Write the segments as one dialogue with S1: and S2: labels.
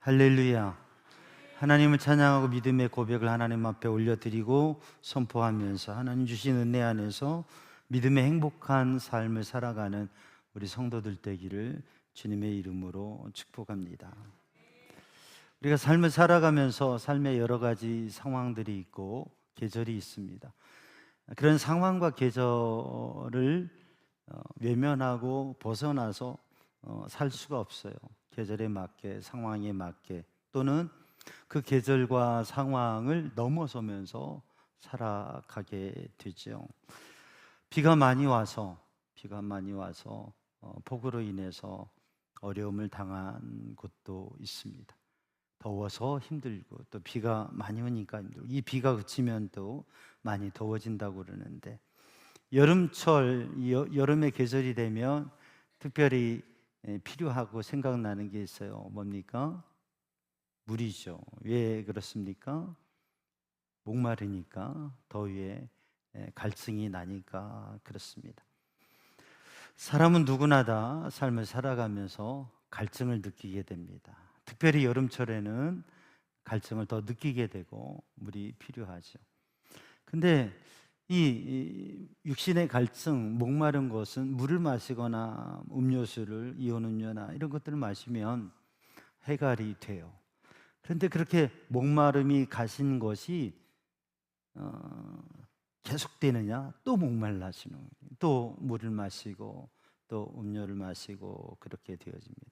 S1: 할렐루야. 하나님을 찬양하고 믿음의 고백을 하나님 앞에 올려드리고 선포하면서 하나님 주신 은혜 안에서 믿음의 행복한 삶을 살아가는 우리 성도들 되기를 주님의 이름으로 축복합니다. 우리가 삶을 살아가면서 삶에 여러 가지 상황들이 있고 계절이 있습니다. 그런 상황과 계절을 외면하고 벗어나서 살 수가 없어요. 계절에 맞게, 상황에 맞게, 또는 그 계절과 상황을 넘어서면서 살아가게 되죠. 비가 많이 와서 폭우로 인해서 어려움을 당한 곳도 있습니다. 더워서 힘들고, 또 비가 많이 오니까 힘들고, 이 비가 그치면 또 많이 더워진다고 그러는데, 여름의 계절이 되면 특별히 필요하고 생각나는 게 있어요. 뭡니까? 물이죠. 왜 그렇습니까? 목마르니까, 더위에 갈증이 나니까 그렇습니다. 사람은 누구나 다 삶을 살아가면서 갈증을 느끼게 됩니다. 특별히 여름철에는 갈증을 더 느끼게 되고 물이 필요하죠. 근데 이 육신의 갈증, 목마른 것은 물을 마시거나 음료수를, 이온 음료나 이런 것들을 마시면 해결이 돼요. 그런데 그렇게 목마름이 가신 것이 계속되느냐? 또 목말라지는, 또 물을 마시고 또 음료를 마시고 그렇게 되어집니다.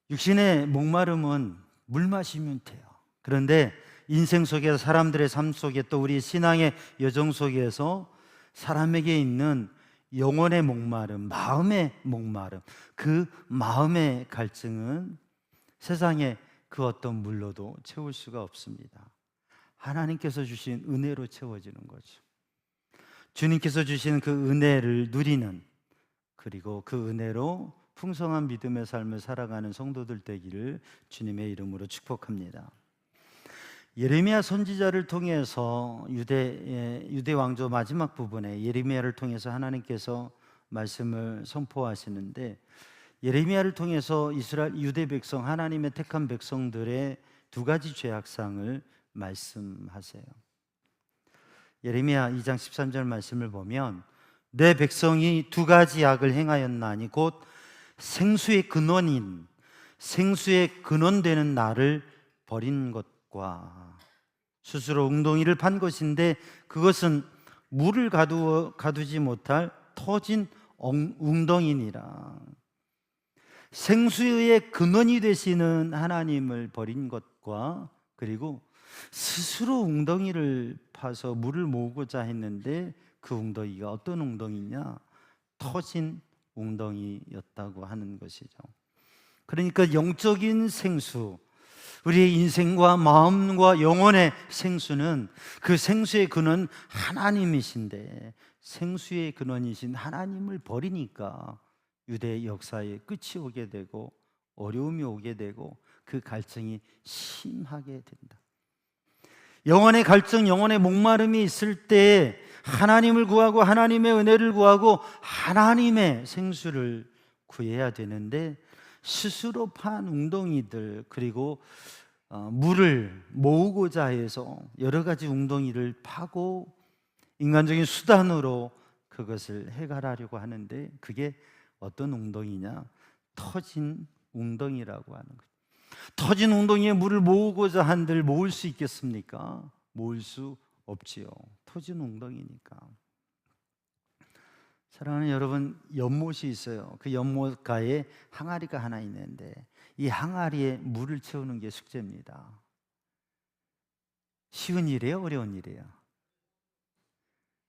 S1: 육신의 목마름은 물 마시면 돼요. 그런데 인생 속에서, 사람들의 삶 속에, 또 우리 신앙의 여정 속에서 사람에게 있는 영혼의 목마름, 마음의 목마름, 그 마음의 갈증은 세상에 그 어떤 물로도 채울 수가 없습니다. 하나님께서 주신 은혜로 채워지는 거죠. 주님께서 주신 그 은혜를 누리는, 그리고 그 은혜로 풍성한 믿음의 삶을 살아가는 성도들 되기를 주님의 이름으로 축복합니다. 예레미야 선지자를 통해서 유대 왕조 마지막 부분에 예레미야를 통해서 하나님께서 말씀을 선포하시는데, 예레미야를 통해서 이스라엘 유대 백성, 하나님의 택한 백성들의 두 가지 죄악상을 말씀하세요. 예레미야 2장 13절 말씀을 보면, 내 백성이 두 가지 악을 행하였나니 곧 생수의 근원되는 나를 버린 것과 스스로 웅덩이를 판 것인데 그것은 물을 가두지 못할 터진 웅덩이니라. 생수의 근원이 되시는 하나님을 버린 것과, 그리고 스스로 웅덩이를 파서 물을 모으고자 했는데 그 웅덩이가 어떤 웅덩이냐? 터진 웅덩이였다고 하는 것이죠. 그러니까 영적인 생수, 우리의 인생과 마음과 영혼의 생수는, 그 생수의 근원 하나님이신데, 생수의 근원이신 하나님을 버리니까 유대 역사에 끝이 오게 되고 어려움이 오게 되고 그 갈증이 심하게 된다. 영혼의 갈증, 영혼의 목마름이 있을 때 하나님을 구하고 하나님의 은혜를 구하고 하나님의 생수를 구해야 되는데, 스스로 판 웅덩이들, 그리고 물을 모으고자 해서 여러 가지 웅덩이를 파고 인간적인 수단으로 그것을 해결하려고 하는데, 그게 어떤 웅덩이냐? 터진 웅덩이라고 하는 거예요. 터진 웅덩이에 물을 모으고자 한들 모을 수 있겠습니까? 모을 수 없지요. 터진 웅덩이니까. 사랑하는 여러분, 연못이 있어요. 그 연못가에 항아리가 하나 있는데 이 항아리에 물을 채우는 게 숙제입니다. 쉬운 일이에요? 어려운 일이에요?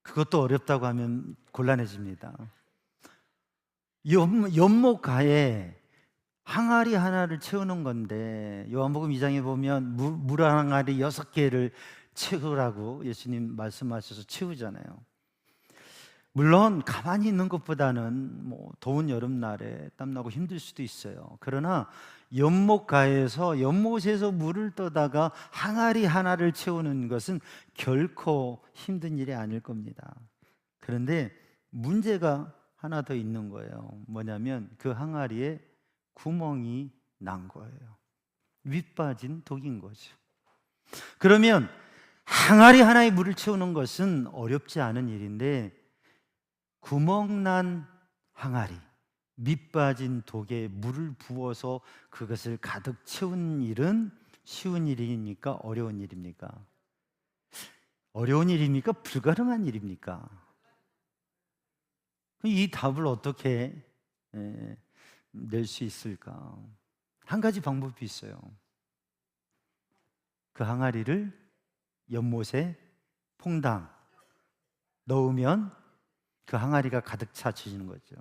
S1: 그것도 어렵다고 하면 곤란해집니다. 연못가에 항아리 하나를 채우는 건데, 요한복음 2장에 보면 물 항아리 6개를 채우라고 예수님 말씀하셔서 채우잖아요. 물론 가만히 있는 것보다는 더운 여름날에 땀나고 힘들 수도 있어요. 그러나 연못에서 물을 떠다가 항아리 하나를 채우는 것은 결코 힘든 일이 아닐 겁니다. 그런데 문제가 하나 더 있는 거예요. 뭐냐면 그 항아리에 구멍이 난 거예요. 밑빠진 독인 거죠. 그러면 항아리 하나에 물을 채우는 것은 어렵지 않은 일인데 구멍난 항아리, 밑빠진 독에 물을 부어서 그것을 가득 채운 일은 쉬운 일이니까 어려운 일입니까? 어려운 일입니까? 불가능한 일입니까? 이 답을 어떻게 낼 수 있을까? 한 가지 방법이 있어요. 그 항아리를 연못에 퐁당 넣으면 그 항아리가 가득 차지는 거죠.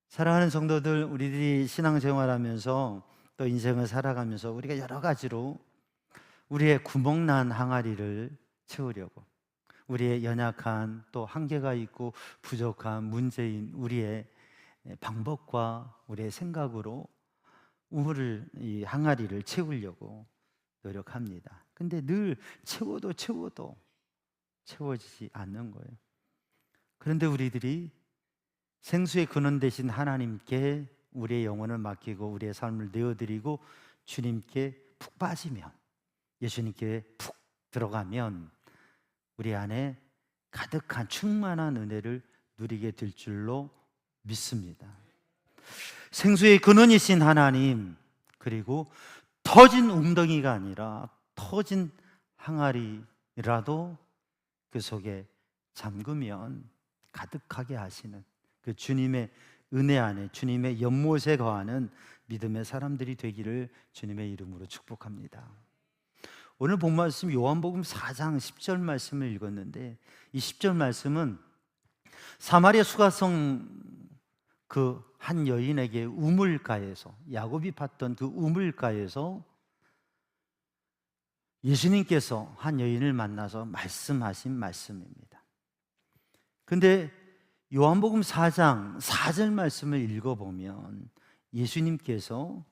S1: 사랑하는 성도들, 우리들이 신앙생활하면서 또 인생을 살아가면서 우리가 여러 가지로 우리의 구멍난 항아리를 채우려고, 우리의 연약한 또 한계가 있고 부족한 문제인 우리의 방법과 우리의 생각으로 이 항아리를 채우려고 노력합니다. 근데 늘 채워도 채워지지 않는 거예요. 그런데 우리들이 생수의 근원 되신 하나님께 우리의 영혼을 맡기고 우리의 삶을 내어드리고 주님께 푹 빠지면, 예수님께 푹 들어가면 우리 안에 가득한 충만한 은혜를 누리게 될 줄로 믿습니다. 생수의 근원이신 하나님, 그리고 터진 웅덩이가 아니라 터진 항아리라도 그 속에 잠그면 가득하게 하시는 그 주님의 은혜 안에, 주님의 연못에 거하는 믿음의 사람들이 되기를 주님의 이름으로 축복합니다. 오늘 본 말씀 요한복음 4장 10절 말씀을 읽었는데, 이 10절 말씀은 사마리아 수가성 그 한 여인에게 우물가에서, 야곱이 팠던 그 우물가에서 예수님께서 한 여인을 만나서 말씀하신 말씀입니다. 근데 요한복음 4장 4절 말씀을 읽어보면 예수님께서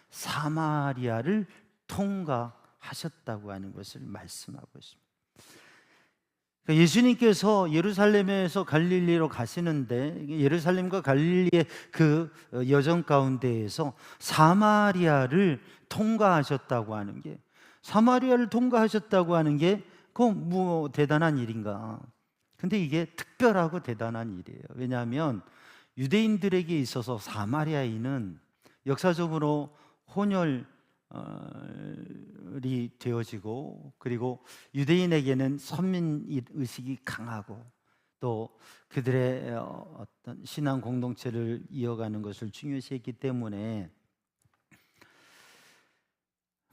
S1: 사마리아를 통과하셨다고 하는 것을 말씀하고 있습니다. 예수님께서 예루살렘에서 갈릴리로 가시는데, 예루살렘과 갈릴리의 그 여정 가운데에서 사마리아를 통과하셨다고 하는 게, 그건 뭐 대단한 일인가? 근데 이게 특별하고 대단한 일이에요. 왜냐하면 유대인들에게 있어서 사마리아인은 역사적으로 혼혈이 되어지고, 그리고 유대인에게는 선민 의식이 강하고, 또 그들의 어떤 신앙 공동체를 이어가는 것을 중요시했기 때문에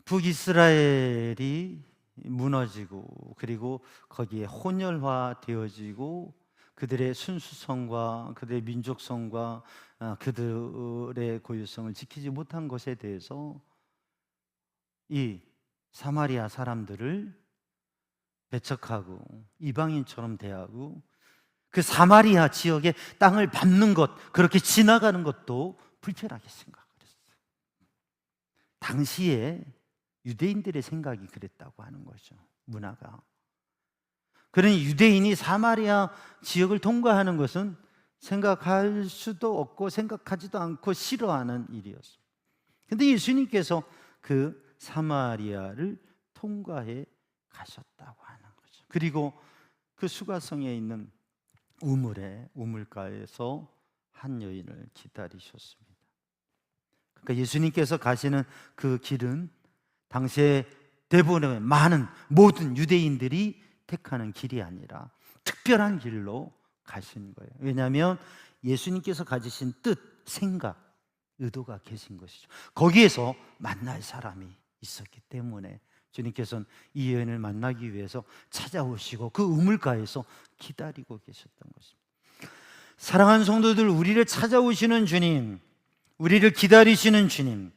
S1: 북이스라엘이 무너지고, 그리고 거기에 혼혈화 되어지고, 그들의 순수성과 그들의 민족성과 그들의 고유성을 지키지 못한 것에 대해서 이 사마리아 사람들을 배척하고 이방인처럼 대하고, 그 사마리아 지역의 땅을 밟는 것, 그렇게 지나가는 것도 불편하게 생각했어요. 당시에 유대인들의 생각이 그랬다고 하는 거죠. 문화가. 그러니 유대인이 사마리아 지역을 통과하는 것은 생각할 수도 없고 생각하지도 않고 싫어하는 일이었어요. 그런데 예수님께서 그 사마리아를 통과해 가셨다고 하는 거죠. 그리고 그 수가성에 있는 우물가에서 한 여인을 기다리셨습니다. 그러니까 예수님께서 가시는 그 길은 당시에 대부분의 많은 모든 유대인들이 택하는 길이 아니라 특별한 길로 가신 거예요. 왜냐하면 예수님께서 가지신 뜻, 생각, 의도가 계신 것이죠. 거기에서 만날 사람이 있었기 때문에 주님께서는 이 여인을 만나기 위해서 찾아오시고 그 우물가에서 기다리고 계셨던 것입니다. 사랑하는 성도들, 우리를 찾아오시는 주님, 우리를 기다리시는 주님,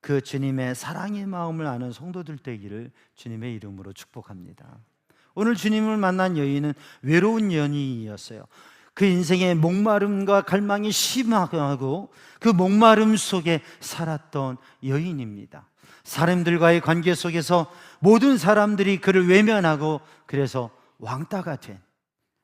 S1: 그 주님의 사랑의 마음을 아는 성도들 되기를 주님의 이름으로 축복합니다. 오늘 주님을 만난 여인은 외로운 여인이었어요. 그 인생의 목마름과 갈망이 심하고 그 목마름 속에 살았던 여인입니다. 사람들과의 관계 속에서 모든 사람들이 그를 외면하고, 그래서 왕따가 된,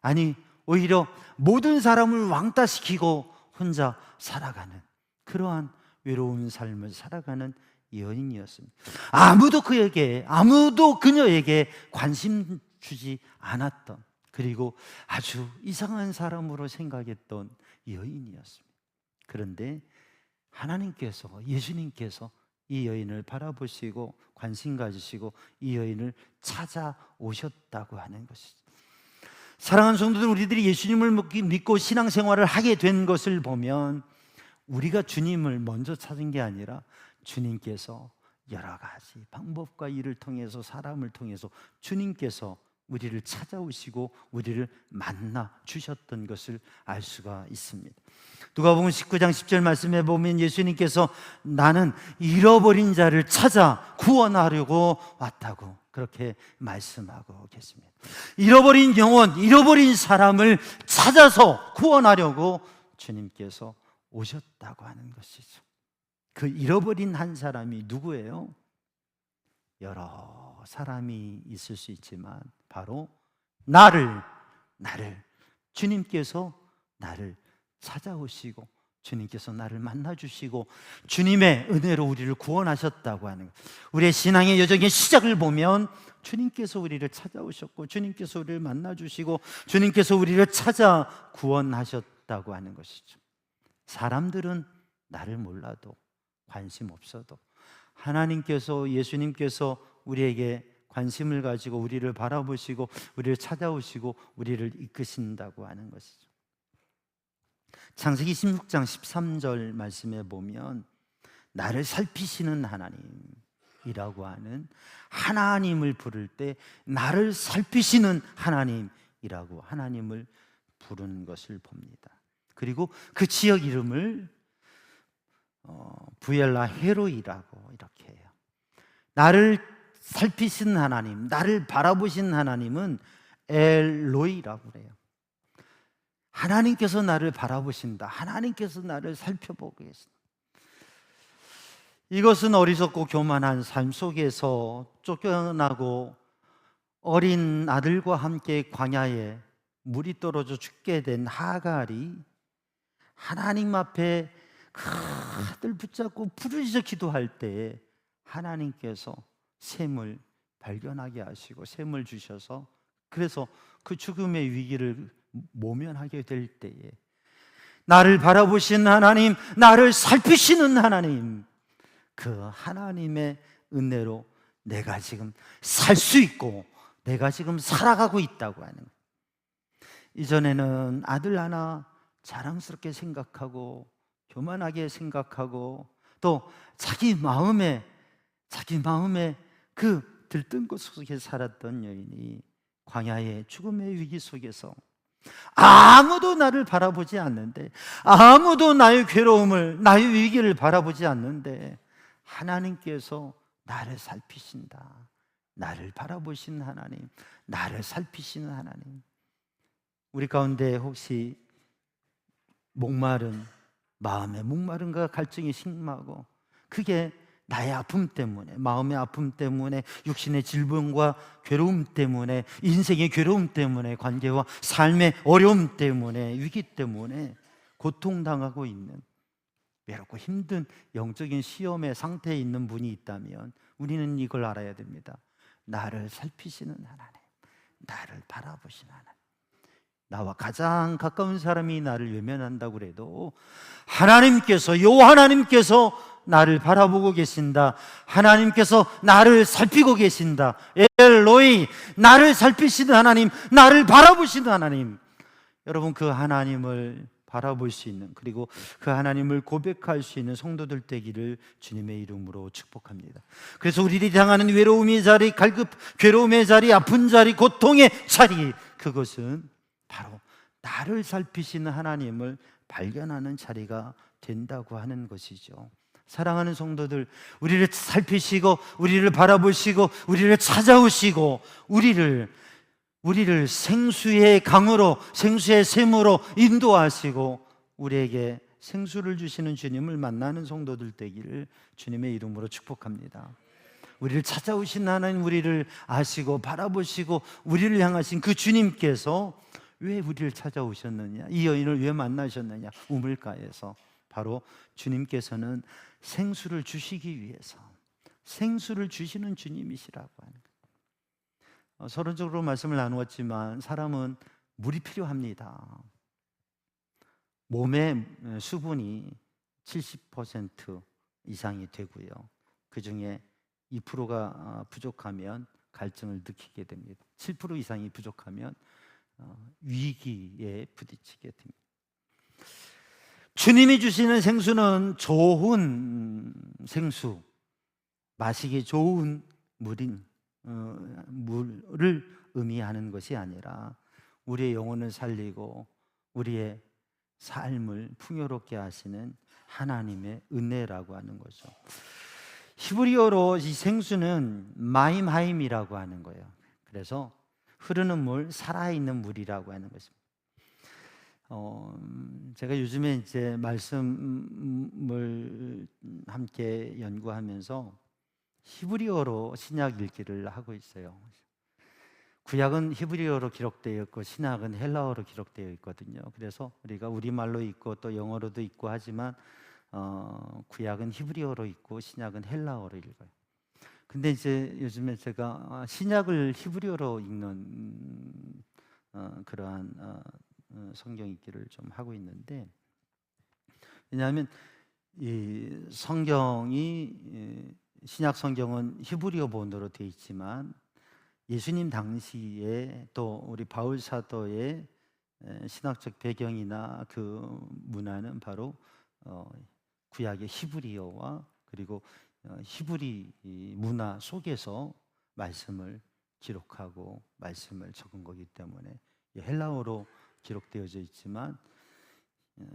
S1: 아니 오히려 모든 사람을 왕따시키고 혼자 살아가는 그러한 외로운 삶을 살아가는 여인이었습니다. 아무도 그녀에게 관심 주지 않았던, 그리고 아주 이상한 사람으로 생각했던 여인이었습니다. 그런데 예수님께서 이 여인을 바라보시고 관심 가지시고 이 여인을 찾아오셨다고 하는 것이죠. 사랑하는 성도들, 우리들이 예수님을 믿고 신앙생활을 하게 된 것을 보면 우리가 주님을 먼저 찾은 게 아니라 주님께서 여러 가지 방법과 일을 통해서, 사람을 통해서 주님께서 우리를 찾아오시고 우리를 만나 주셨던 것을 알 수가 있습니다. 누가복음 19장 10절 말씀에 보면 예수님께서 나는 잃어버린 자를 찾아 구원하려고 왔다고 그렇게 말씀하고 계십니다. 잃어버린 영혼, 잃어버린 사람을 찾아서 구원하려고 주님께서 오셨다고 하는 것이죠. 그 잃어버린 한 사람이 누구예요? 여러 사람이 있을 수 있지만 바로 주님께서 나를 찾아오시고 주님께서 나를 만나주시고 주님의 은혜로 우리를 구원하셨다고 하는 것. 우리의 신앙의 여정의 시작을 보면 주님께서 우리를 찾아오셨고 주님께서 우리를 만나주시고 주님께서 우리를 찾아 구원하셨다고 하는 것이죠. 사람들은 나를 몰라도 관심 없어도 하나님께서, 예수님께서 우리에게 관심을 가지고 우리를 바라보시고 우리를 찾아오시고 우리를 이끄신다고 하는 것이죠. 창세기 16장 13절 말씀에 보면 나를 살피시는 하나님이라고 하는, 하나님을 부를 때 나를 살피시는 하나님이라고 하나님을 부르는 것을 봅니다. 그리고 그 지역 이름을 부엘라 헤로이라고 이렇게 해요. 나를 살피신 하나님, 나를 바라보신 하나님은 엘로이라고 그래요. 하나님께서 나를 바라보신다. 하나님께서 나를 살펴보고 계신다. 이것은 어리석고 교만한 삶 속에서 쫓겨나고 어린 아들과 함께 광야에 물이 떨어져 죽게 된 하갈이 하나님 앞에 그 아들 붙잡고 부르짖어 기도할 때에 하나님께서 샘을 발견하게 하시고 샘을 주셔서, 그래서 그 죽음의 위기를 모면하게 될 때에 나를 바라보신 하나님, 나를 살피시는 하나님, 그 하나님의 은혜로 내가 지금 살 수 있고 내가 지금 살아가고 있다고 하는 거예요. 이전에는 아들 하나 자랑스럽게 생각하고 교만하게 생각하고 또 자기 마음에 그 들뜬 곳 속에 살았던 여인이 광야의 죽음의 위기 속에서 아무도 나를 바라보지 않는데, 아무도 나의 괴로움을, 나의 위기를 바라보지 않는데 하나님께서 나를 살피신다. 나를 바라보시는 하나님, 나를 살피시는 하나님. 우리 가운데 혹시 마음의 목마름과 갈증이 심하고 그게 나의 아픔 때문에, 마음의 아픔 때문에, 육신의 질병과 괴로움 때문에, 인생의 괴로움 때문에, 관계와 삶의 어려움 때문에, 위기 때문에 고통당하고 있는, 외롭고 힘든 영적인 시험의 상태에 있는 분이 있다면 우리는 이걸 알아야 됩니다. 나를 살피시는 하나님, 나를 바라보시는 하나님. 나와 가장 가까운 사람이 나를 외면한다고 해도 하나님께서, 하나님께서 나를 바라보고 계신다. 하나님께서 나를 살피고 계신다. 엘로이, 나를 살피시는 하나님, 나를 바라보시는 하나님. 여러분, 그 하나님을 바라볼 수 있는, 그리고 그 하나님을 고백할 수 있는 성도들 되기를 주님의 이름으로 축복합니다. 그래서 우리들이 당하는 외로움의 자리, 괴로움의 자리, 아픈 자리, 고통의 자리, 그것은 바로 나를 살피시는 하나님을 발견하는 자리가 된다고 하는 것이죠. 사랑하는 성도들, 우리를 살피시고 우리를 바라보시고 우리를 찾아오시고 우리를 생수의 강으로, 생수의 샘으로 인도하시고 우리에게 생수를 주시는 주님을 만나는 성도들 되기를 주님의 이름으로 축복합니다. 우리를 찾아오신 하나님, 우리를 아시고 바라보시고 우리를 향하신 그 주님께서 왜 우리를 찾아오셨느냐, 이 여인을 왜 만나셨느냐, 우물가에서 바로 주님께서는 생수를 주시기 위해서 생수를 주시는 주님이시라고 하는 거예요. 서론적으로 말씀을 나누었지만 사람은 물이 필요합니다. 몸의 수분이 70% 이상이 되고요. 그 중에 2%가 부족하면 갈증을 느끼게 됩니다. 7% 이상이 부족하면 위기에 부딪히게 됩니다. 주님이 주시는 생수는 좋은 생수, 마시기 좋은 물을 의미하는 것이 아니라 우리의 영혼을 살리고 우리의 삶을 풍요롭게 하시는 하나님의 은혜라고 하는 거죠. 히브리어로 이 생수는 마임하임이라고 하는 거예요. 그래서 흐르는 물, 살아있는 물이라고 하는 것입니다. 제가 요즘에 이제 말씀을 함께 연구하면서 히브리어로 신약 읽기를 하고 있어요. 구약은 히브리어로 기록되어 있고 신약은 헬라어로 기록되어 있거든요. 그래서 우리가 우리말로 있고 또 영어로도 있고 하지만 구약은 히브리어로 있고 신약은 헬라어로 읽어요. 근데 이제 요즘에 제가 신약을 히브리어로 읽는 그러한 성경 읽기를 좀 하고 있는데, 왜냐하면 이 성경이 신약 성경은 히브리어 본어로 되어 있지만 예수님 당시에 또 우리 바울 사도의 신학적 배경이나 그 문화는 바로 구약의 히브리어와 그리고 히브리 문화 속에서 말씀을 기록하고 말씀을 적은 거기 때문에 헬라어로 기록되어져 있지만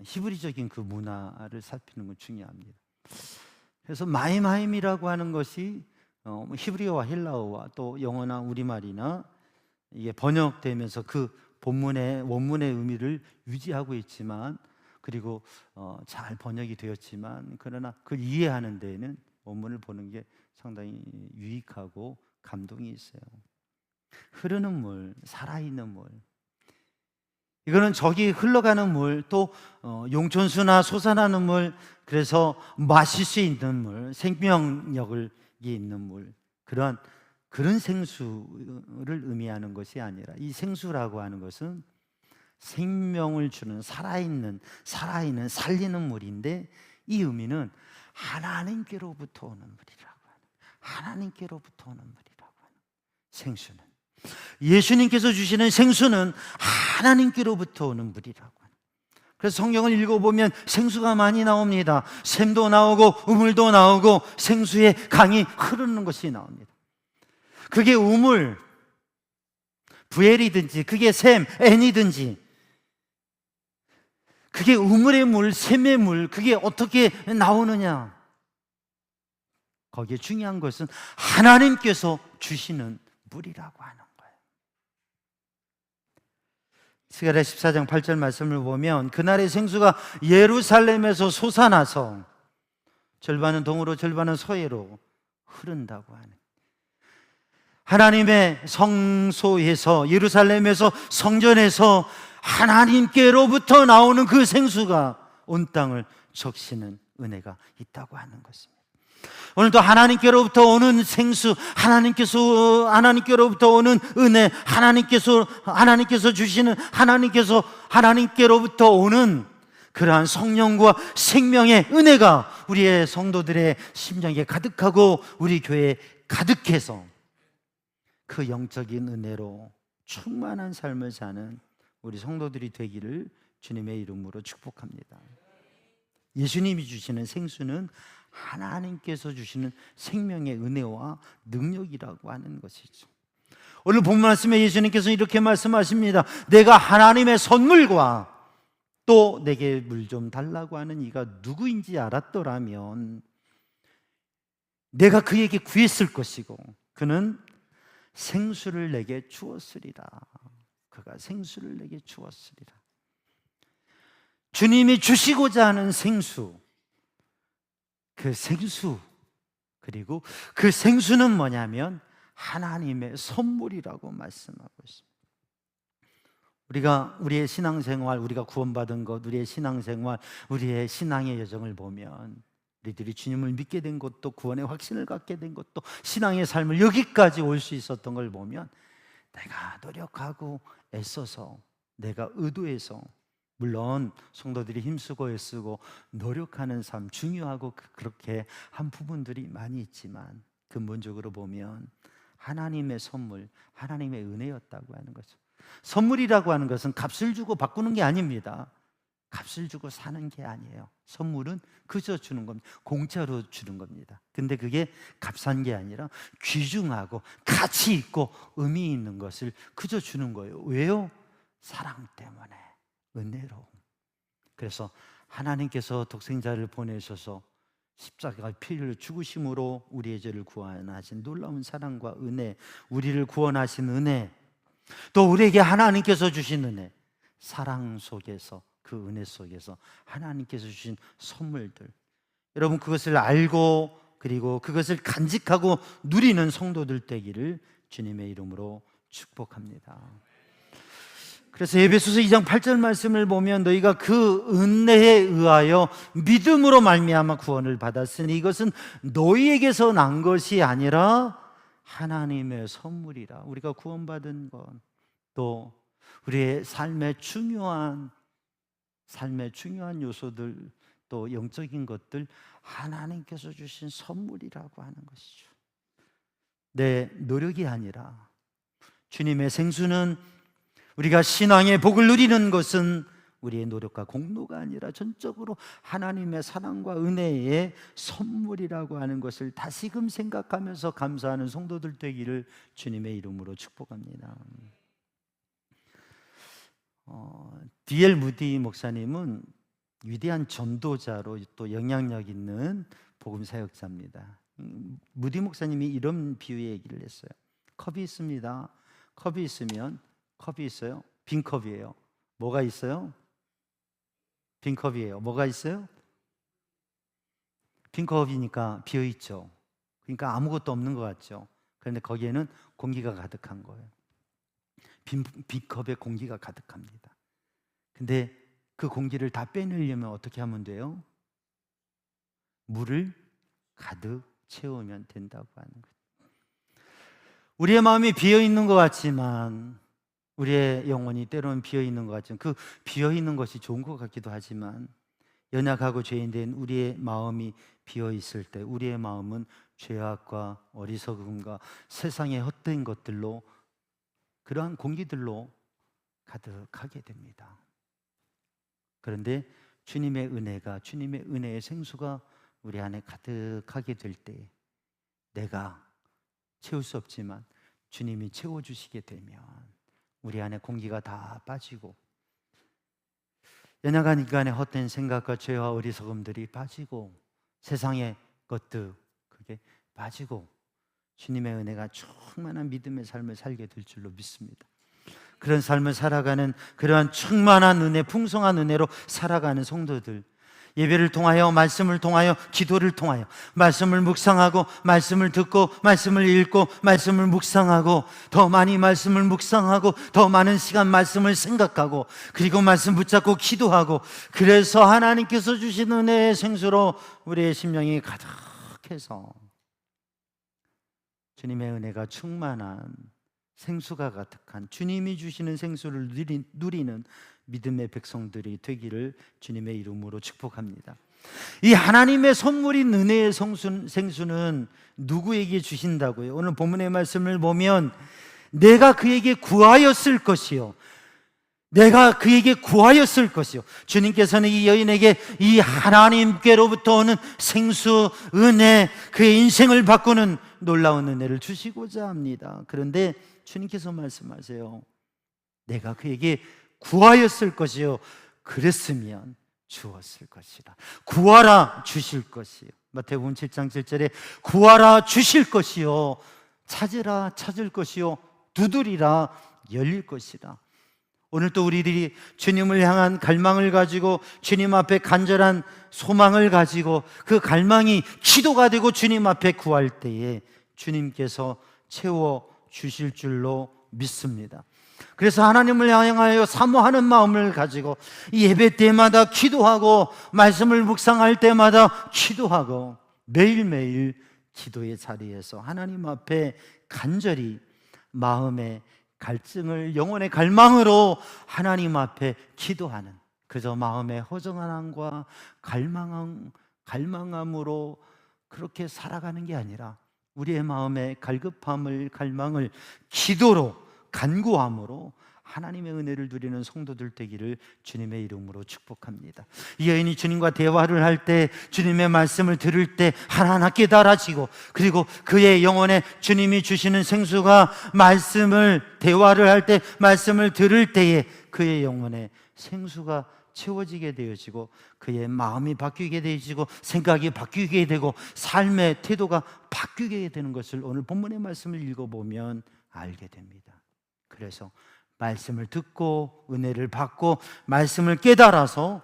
S1: 히브리적인 그 문화를 살피는 건 중요합니다. 그래서 마임하임이라고 하는 것이 히브리어와 헬라어와 또 영어나 우리말이나 이게 번역되면서 그 본문의 원문의 의미를 유지하고 있지만, 그리고 잘 번역이 되었지만 그러나 그걸 이해하는 데에는 원문을 보는 게 상당히 유익하고 감동이 있어요. 흐르는 물, 살아있는 물, 이거는 저기 흘러가는 물, 또 용천수나 솟아나는 물, 그래서 마실 수 있는 물, 생명력이 있는 물, 그런 생수를 의미하는 것이 아니라 이 생수라고 하는 것은 생명을 주는 살아있는 살리는 물인데, 이 의미는 하나님께로부터 오는 물이라고 하는, 하나님께로부터 오는 물이라고 하는 생수는, 예수님께서 주시는 생수는 하나님께로부터 오는 물이라고 하는. 그래서 성경을 읽어보면 생수가 많이 나옵니다. 샘도 나오고 우물도 나오고 생수의 강이 흐르는 것이 나옵니다. 그게 우물, 부엘이든지 그게 샘, N이든지 그게 우물의 물, 샘의 물, 그게 어떻게 나오느냐? 거기에 중요한 것은 하나님께서 주시는 물이라고 하는 거예요. 스가랴 14장 8절 말씀을 보면 그날의 생수가 예루살렘에서 솟아나서 절반은 동으로 절반은 서해로 흐른다고 하는, 하나님의 성소에서, 예루살렘에서, 성전에서 하나님께로부터 나오는 그 생수가 온 땅을 적시는 은혜가 있다고 하는 것입니다. 오늘도 하나님께로부터 오는 생수, 하나님께로부터 오는 은혜, 하나님께서 주시는, 하나님께로부터 오는 그러한 성령과 생명의 은혜가 우리의 성도들의 심령에 가득하고 우리 교회에 가득해서 그 영적인 은혜로 충만한 삶을 사는 우리 성도들이 되기를 주님의 이름으로 축복합니다. 예수님이 주시는 생수는 하나님께서 주시는 생명의 은혜와 능력이라고 하는 것이죠. 오늘 본 말씀에 예수님께서 이렇게 말씀하십니다. 내가 하나님의 선물과 또 내게 물 좀 달라고 하는 이가 누구인지 알았더라면 내가 그에게 구했을 것이고 그는 생수를 내게 주었으리라. 그가 생수를 내게 주었으리라. 주님이 주시고자 하는 생수, 그 생수, 그리고 그 생수는 뭐냐면 하나님의 선물이라고 말씀하고 있습니다. 우리의 신앙생활, 우리가 구원받은 것, 우리의 신앙생활, 우리의 신앙의 여정을 보면 우리들이 주님을 믿게 된 것도, 구원의 확신을 갖게 된 것도, 신앙의 삶을 여기까지 올 수 있었던 걸 보면 내가 노력하고 애써서, 내가 의도해서, 물론 성도들이 힘쓰고 애쓰고 노력하는 삶 중요하고 그렇게 한 부분들이 많이 있지만 근본적으로 보면 하나님의 선물, 하나님의 은혜였다고 하는 거죠. 선물이라고 하는 것은 값을 주고 바꾸는 게 아닙니다. 값을 주고 사는 게 아니에요. 선물은 그저 주는 겁니다. 공짜로 주는 겁니다. 근데 그게 값싼 게 아니라 귀중하고 가치 있고 의미 있는 것을 그저 주는 거예요. 왜요? 사랑 때문에, 은혜로. 그래서 하나님께서 독생자를 보내셔서 십자가 피를 죽으심으로 우리의 죄를 구원하신 놀라운 사랑과 은혜, 우리를 구원하신 은혜, 또 우리에게 하나님께서 주신 은혜, 사랑 속에서, 그 은혜 속에서 하나님께서 주신 선물들, 여러분 그것을 알고 그리고 그것을 간직하고 누리는 성도들 되기를 주님의 이름으로 축복합니다. 그래서 에베소서 2장 8절 말씀을 보면 너희가 그 은혜에 의하여 믿음으로 말미암아 구원을 받았으니 이것은 너희에게서 난 것이 아니라 하나님의 선물이라. 우리가 구원받은 것, 또 우리의 삶의 중요한 요소들, 또 영적인 것들 하나님께서 주신 선물이라고 하는 것이죠. 내 노력이 아니라 주님의 생수는, 우리가 신앙의 복을 누리는 것은 우리의 노력과 공로가 아니라 전적으로 하나님의 사랑과 은혜의 선물이라고 하는 것을 다시금 생각하면서 감사하는 성도들 되기를 주님의 이름으로 축복합니다. D.L. 무디 목사님은 위대한 전도자로 또 영향력 있는 복음 사역자입니다. 무디 목사님이 이런 비유의 얘기를 했어요. 컵이 있습니다. 컵이 있으면, 컵이 있어요. 빈 컵이에요. 뭐가 있어요? 빈 컵이에요. 뭐가 있어요? 빈 컵이니까 비어 있죠. 그러니까 아무것도 없는 것 같죠. 그런데 거기에는 공기가 가득한 거예요. 빈 컵에 공기가 가득합니다. 근데 그 공기를 다 빼내려면 어떻게 하면 돼요? 물을 가득 채우면 된다고 하는 거예요. 우리의 마음이 비어 있는 것 같지만, 우리의 영혼이 때로는 비어 있는 것 같지만, 그 비어 있는 것이 좋은 것 같기도 하지만, 연약하고 죄인된 우리의 마음이 비어 있을 때 우리의 마음은 죄악과 어리석음과 세상의 헛된 것들로, 그러한 공기들로 가득하게 됩니다. 그런데 주님의 은혜가, 주님의 은혜의 생수가 우리 안에 가득하게 될 때, 내가 채울 수 없지만 주님이 채워주시게 되면 우리 안에 공기가 다 빠지고, 연약한 인간의 헛된 생각과 죄와 어리석음들이 빠지고, 세상의 것들 그게 빠지고, 주님의 은혜가 충만한 믿음의 삶을 살게 될 줄로 믿습니다. 그런 삶을 살아가는, 그러한 충만한 은혜, 풍성한 은혜로 살아가는 성도들, 예배를 통하여, 말씀을 통하여, 기도를 통하여 말씀을 묵상하고, 말씀을 듣고, 말씀을 읽고, 말씀을 묵상하고, 더 많이 말씀을 묵상하고, 더 많은 시간 말씀을 생각하고, 그리고 말씀 붙잡고 기도하고, 그래서 하나님께서 주신 은혜의 생수로 우리의 심령이 가득해서 주님의 은혜가 충만한, 생수가 가득한, 주님이 주시는 생수를 누리는 믿음의 백성들이 되기를 주님의 이름으로 축복합니다. 이 하나님의 선물인 은혜의 생수는 누구에게 주신다고요? 오늘 본문의 말씀을 보면 내가 그에게 구하였을 것이요, 내가 그에게 구하였을 것이요. 주님께서는 이 여인에게 이 하나님께로부터 오는 생수, 은혜, 그의 인생을 바꾸는 놀라운 은혜를 주시고자 합니다. 그런데 주님께서 말씀하세요. 내가 그에게 구하였을 것이요, 그랬으면 주었을 것이라. 구하라 주실 것이요. 마태복음 7장 7절에 구하라 주실 것이요, 찾으라 찾을 것이요, 두드리라 열릴 것이라. 오늘 또 우리들이 주님을 향한 갈망을 가지고, 주님 앞에 간절한 소망을 가지고, 그 갈망이 기도가 되고 주님 앞에 구할 때에 주님께서 채워 주실 줄로 믿습니다. 그래서 하나님을 향하여 사모하는 마음을 가지고 예배 때마다 기도하고 말씀을 묵상할 때마다 기도하고 매일매일 기도의 자리에서 하나님 앞에 간절히 마음의 갈증을 영혼의 갈망으로 하나님 앞에 기도하는, 그저 마음의 허정함과 갈망함으로 그렇게 살아가는 게 아니라 우리의 마음의 갈급함을, 갈망을 기도로, 간구함으로 하나님의 은혜를 누리는 성도들 되기를 주님의 이름으로 축복합니다. 이 여인이 주님과 대화를 할 때, 주님의 말씀을 들을 때 하나하나 깨달아지고, 그리고 그의 영혼에 주님이 주시는 생수가 대화를 할 때, 말씀을 들을 때에 그의 영혼에 생수가 채워지게 되어지고, 그의 마음이 바뀌게 되어지고, 생각이 바뀌게 되고, 삶의 태도가 바뀌게 되는 것을 오늘 본문의 말씀을 읽어보면 알게 됩니다. 그래서 말씀을 듣고 은혜를 받고 말씀을 깨달아서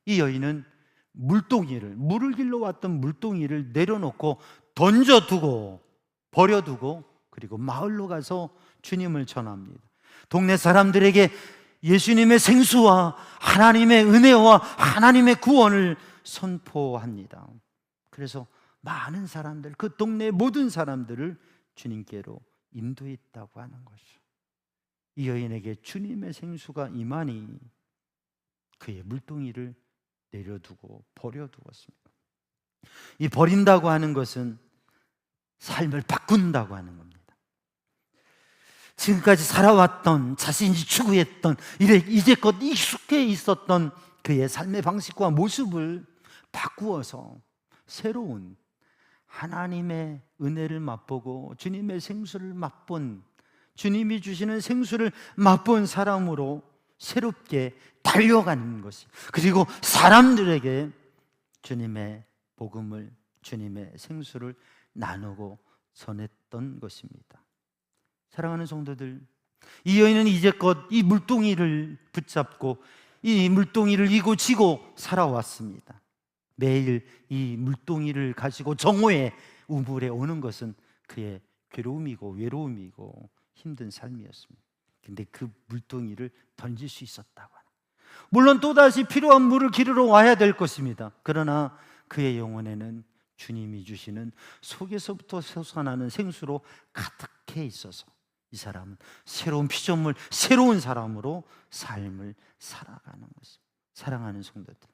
S1: 이 여인은 물을 길러 왔던 물동이를 내려놓고 던져두고 버려두고, 그리고 마을로 가서 주님을 전합니다. 동네 사람들에게 예수님의 생수와 하나님의 은혜와 하나님의 구원을 선포합니다. 그래서 많은 사람들, 그 동네의 모든 사람들을 주님께로 인도했다고 하는 것이죠. 이 여인에게 주님의 생수가 임하니 그의 물동이를 내려두고 버려두었습니다. 이 버린다고 하는 것은 삶을 바꾼다고 하는 겁니다. 지금까지 살아왔던, 자신이 추구했던, 이제껏 익숙해 있었던 그의 삶의 방식과 모습을 바꾸어서 새로운 하나님의 은혜를 맛보고 주님의 생수를 맛본, 주님이 주시는 생수를 맛본 사람으로 새롭게 달려가는 것이, 그리고 사람들에게 주님의 복음을, 주님의 생수를 나누고 전했던 것입니다. 사랑하는 성도들, 이 여인은 이제껏 이 물동이를 붙잡고 이 물동이를 이고 지고 살아왔습니다. 매일 이 물동이를 가지고 정오에 우물에 오는 것은 그의 괴로움이고 외로움이고 힘든 삶이었습니다. 근데 그 물동이를 던질 수 있었다고 하는, 물론 또다시 필요한 물을 기르러 와야 될 것입니다. 그러나 그의 영혼에는 주님이 주시는 속에서부터 솟아나는 생수로 가득해 있어서 이 사람은 새로운 피조물, 새로운 사람으로 삶을 살아가는 것입니다. 사랑하는 성도들,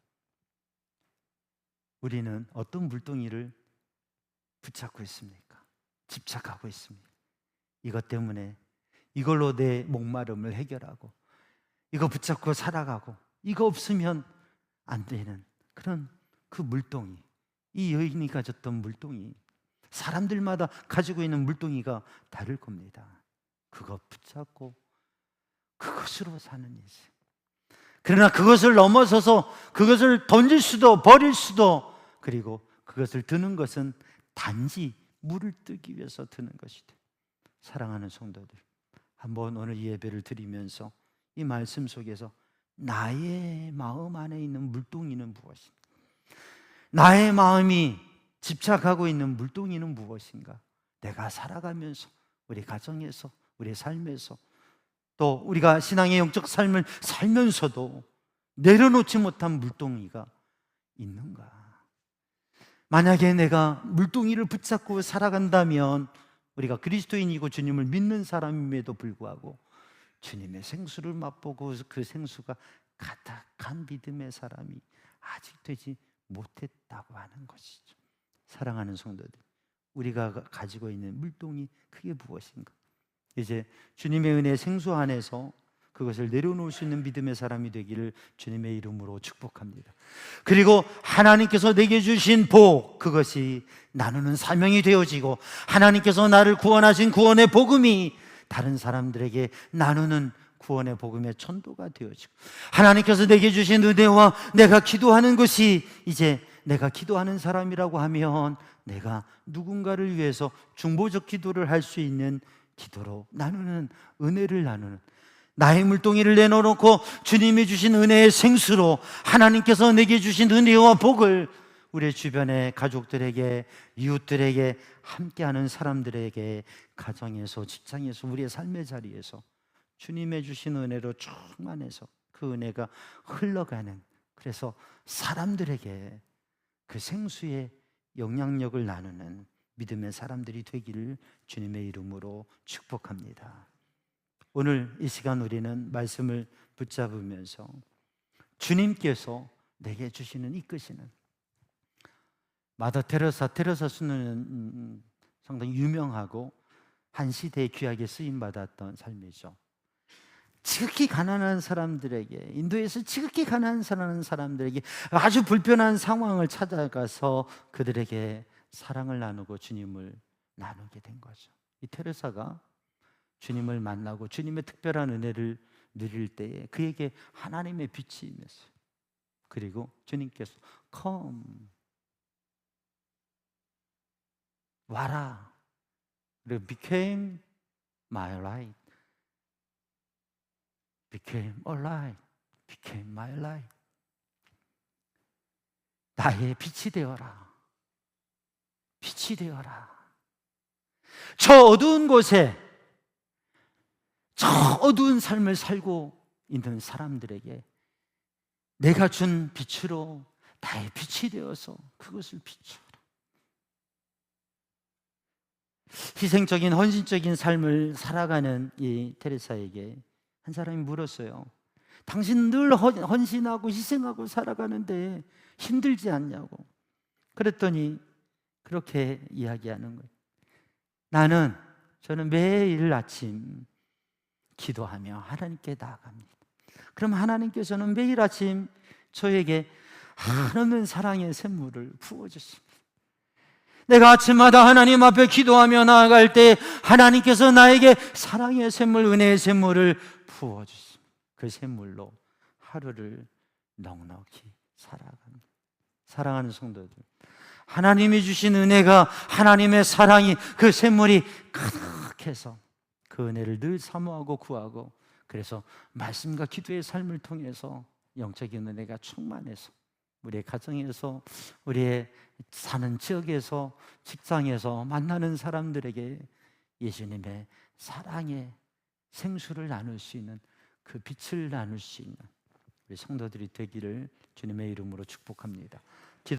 S1: 우리는 어떤 물동이를 붙잡고 있습니까? 집착하고 있습니다. 이것 때문에 이걸로 내 목마름을 해결하고, 이거 붙잡고 살아가고, 이거 없으면 안 되는 그런 그 물동이, 이 여인이 가졌던 물동이, 사람들마다 가지고 있는 물동이가 다를 겁니다. 그거 붙잡고 그것으로 사는 인생. 그러나 그것을 넘어서서 그것을 던질 수도 버릴 수도, 그리고 그것을 드는 것은 단지 물을 뜨기 위해서 드는 것이다. 사랑하는 성도들, 한번 오늘 이 예배를 드리면서 이 말씀 속에서 나의 마음 안에 있는 물동이는 무엇인가? 나의 마음이 집착하고 있는 물동이는 무엇인가? 내가 살아가면서, 우리 가정에서, 우리 삶에서, 또 우리가 신앙의 영적 삶을 살면서도 내려놓지 못한 물동이가 있는가? 만약에 내가 물동이를 붙잡고 살아간다면 우리가 그리스도인이고 주님을 믿는 사람임에도 불구하고 주님의 생수를 맛보고 그 생수가 가득한 믿음의 사람이 아직 되지 못했다고 하는 것이죠. 사랑하는 성도들, 우리가 가지고 있는 물동이 그게 무엇인가? 이제 주님의 은혜 생수 안에서 그것을 내려놓을 수 있는 믿음의 사람이 되기를 주님의 이름으로 축복합니다. 그리고 하나님께서 내게 주신 복, 그것이 나누는 사명이 되어지고, 하나님께서 나를 구원하신 구원의 복음이 다른 사람들에게 나누는 구원의 복음의 전도가 되어지고, 하나님께서 내게 주신 은혜와 내가 기도하는 것이 이제 내가 기도하는 사람이라고 하면 내가 누군가를 위해서 중보적 기도를 할 수 있는 기도로 나누는, 은혜를 나누는, 나의 물동이를 내놓고 주님이 주신 은혜의 생수로 하나님께서 내게 주신 은혜와 복을 우리 주변의 가족들에게, 이웃들에게, 함께하는 사람들에게, 가정에서, 직장에서, 우리의 삶의 자리에서 주님의 주신 은혜로 충만해서 그 은혜가 흘러가는, 그래서 사람들에게 그 생수의 영향력을 나누는 믿음의 사람들이 되기를 주님의 이름으로 축복합니다. 오늘 이 시간 우리는 말씀을 붙잡으면서 주님께서 내게 주시는 이끄시는, 마더 테레사 수는 상당히 유명하고 한 시대에 귀하게 쓰임받았던 삶이죠. 지극히 가난한 사람들에게, 인도에서 지극히 가난한 사람들에게 아주 불편한 상황을 찾아가서 그들에게 사랑을 나누고 주님을 나누게 된 거죠. 이 테레사가 주님을 만나고 주님의 특별한 은혜를 누릴 때에 그에게 하나님의 빛이 임했어요. 그리고 주님께서 Come, 와라. 그리고 became my light, became alive, became my light. 나의 빛이 되어라. 빛이 되어라. 저 어두운 곳에, 저 어두운 삶을 살고 있는 사람들에게 내가 준 빛으로 나의 빛이 되어서 그것을 비추어라. 희생적인 헌신적인 삶을 살아가는 이 테레사에게 한 사람이 물었어요. 당신 늘 헌신하고 희생하고 살아가는데 힘들지 않냐고. 그랬더니 그렇게 이야기하는 거예요. 저는 매일 아침 기도하며 하나님께 나아갑니다. 그럼 하나님께서는 매일 아침 저에게 한없는 사랑의 샘물을 부어주십니다. 내가 아침마다 하나님 앞에 기도하며 나아갈 때 하나님께서 나에게 사랑의 샘물, 은혜의 샘물을 부어주십니다. 그 샘물로 하루를 넉넉히 살아갑니다. 사랑하는 성도들, 하나님이 주신 은혜가, 하나님의 사랑이, 그 샘물이 가득해서 그 은혜를 늘 사모하고 구하고, 그래서 말씀과 기도의 삶을 통해서 영적인 은혜가 충만해서 우리의 가정에서, 우리의 사는 지역에서, 직장에서 만나는 사람들에게 예수님의 사랑의 생수를 나눌 수 있는, 그 빛을 나눌 수 있는 우리 성도들이 되기를 주님의 이름으로 축복합니다.